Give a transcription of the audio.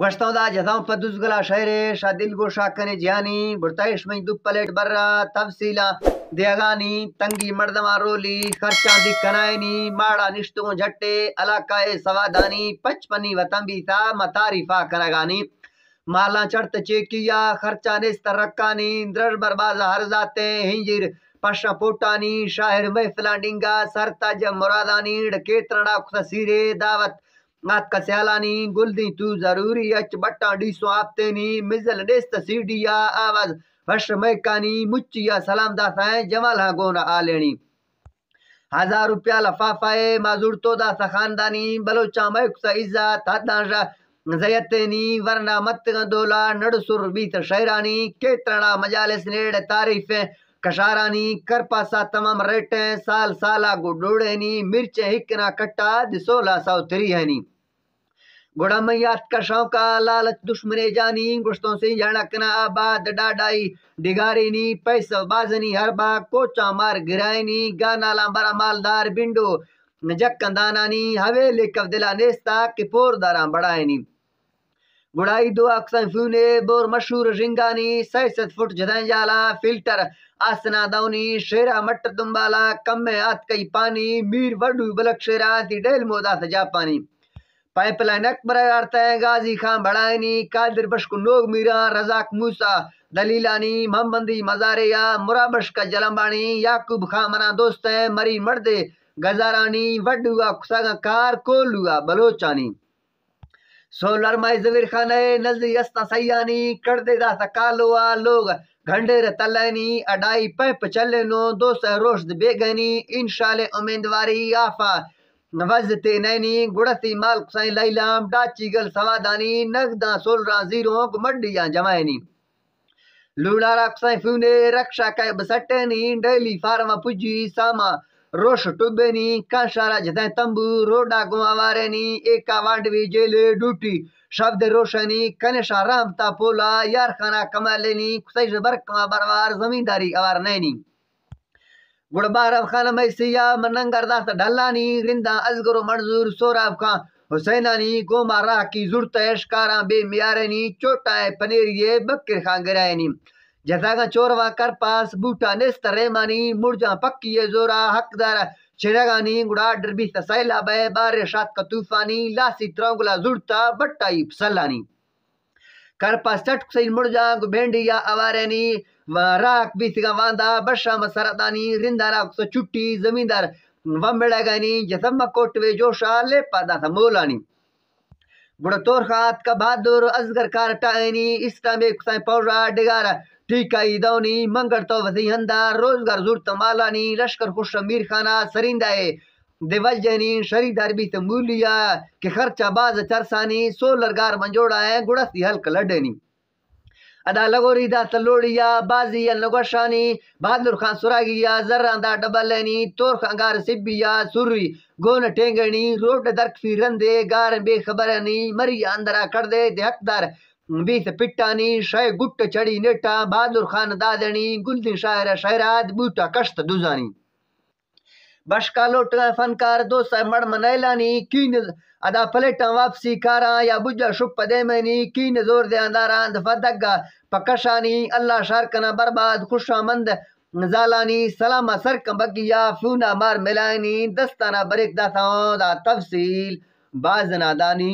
گوشتوں دا جزاؤں پدوز گلا شہرے شا دل گو شاکنے جیانی برتائش میں دو پلیٹ برا تفصیلا دیگانی تنگی مردمہ رولی خرچان دی کنائنی ماڑا نشتوں جھٹے علاقہ سوادانی پچپنی وطن بھی تھا متعریفہ کنگانی مالا چڑت چیکیا خرچہ نستر رکانی درج برباز ہر ذاتیں ہنجر پشا پوٹانی شاہر محفلان ڈنگا سرتاج مرادانی ڈکیترڑا خسیرے دعوت نات کا سیالانی گل دی تو ضروری اچ بٹا ڈیسو آپتینی مزل نیست سیڈیا آواز فش میکانی مچیا سلام دافائیں جمال ہاں گونا آلینی 1000 روپیہ لفافائے معذور تو دا خاندانی بلوچا میکسا عزت حدانشا زیتینی ورنہ مت دولا نڑسر بیت شہرانی کیترنا مجالس نیڑ تعریفیں کشارانی کرپاسا تمام ریٹیں سال سالہ گو ڈوڑینی مرچیں ہکنا کٹا دی 1600 تریہنی گوڑا میات کا شوقا لالچ دشمنے جانی گشتوں سے جڑکنا آباد ڈاڈائی ڈگارینی پیسہ بازنی ہربا کوچا مار گرائنی گانا لامبرا مالدار بنڈو جکندانانی حویلے کفدلا نیستا کہ پور داران بڑائنی گڑائی دو اقسام فونے بور مشہور رنگانی 66 فٹ جدائیں جالا فلٹر آسنا دونی شیرہ مٹ دنبالا کم میں آت کئی پانی میر وڈو بلک شیرہ تی ڈیل مودا تا جاپانی پائپ لائن اکبر آرتا ہے غازی خان بڑائنی قادر بشکو نوگ میرا رزاق موسیٰ دلیلانی محمدی مزاریا مرابش کا جلمبانی یعقوب خان منا دوست ہیں مری مردے گزارانی وڈوگا کساگا کار کولوگا بلوچانی سولر مائی زویر خانے نزدی استا سیانی کردے دا سکالوا لوگ گھنڈے رتلینی اڈائی پیپ چلینو دو سہ روشد بیگنی انشاءاللہ امیندواری آفا نوزتے نینی گڑتی مال کسائیں لیلام ڈاچی گل سوادانی نگداں سولران زیروں گمڈیاں جمائنی لوڑارا کسائیں فونے رکشا کائے بسٹینی ڈیلی فارما پجی ساما روش ٹوبینی کانشارا جتائیں تمبو روڈا گوارینی ایکا وانڈوی جیلے ڈوٹی شبد روشنی کنشا رامتا پولا یارخانہ کمالینی کسائش برکما بروار زمینداری اوار نینی گڑبارب خانہ میسیہ مننگر داست ڈھلانی رندہ ازگر و منظور سوراب خان حسینانی گوما راہ کی زرتش کاراں بے میارینی چوٹائیں پنیریے بکر خان گرائنی جزاگا چوروا کرپاس بوٹا نیست ریمانی مرجاں پکیے زورا حقدار چرگانی گڑا ڈربیت سیلہ بے بارشات کا طوفانی لاسی ترونگلا زرتا بٹائی پسلانی کرپاس چٹک سیل مرجاں گو بھینڈیا اوارینی راک بیسگا واندا بشا مسردانی رندہ راک سو چٹی زمیندار ومبڑگانی جسم کوٹوے جوشا لے پادا تھا مولانی گڑا تورخات کا بہادر ازگر کارٹائنی اسلامی کسائیں پوڑا ڈگارا ٹیکائی دونی منگر تو وزی ہندہ روزگار زورت مالانی لشکر خوش میر خانہ سریندائے دیوجینی شریدار بیت مولیا کہ خرچہ باز چرسانی سولر گار منجوڑا ہے گڑستی حلق لڈینی ادا لگوری دا تلوڑیا بازی نگوشانی بہادر خان سراغیا زران دا ڈبلینی تور خان گار سبیا سوری گون ٹینگنی روڈ درکفی رندے گار بے خبرنی مری اندرا کردے دے حقدار بیس پٹانی شے گٹ چڑی نیٹا بہادر خان دادنی گلدن شاعر شہراد بوٹا کشت دوزانی بشکا لوٹ فنکار دوسا مڑ منیلانی کین ادا پلیٹاں واپسی کاراں یا بجا شپ دیمینی کین زور دے انداران دفدگا پکشانی اللہ شارکنا برباد خوشا مند زالانی سلامہ سرکم بگیا فونا مار ملائنی دستانہ بریک داتاں دا تفصیل بازنا دانی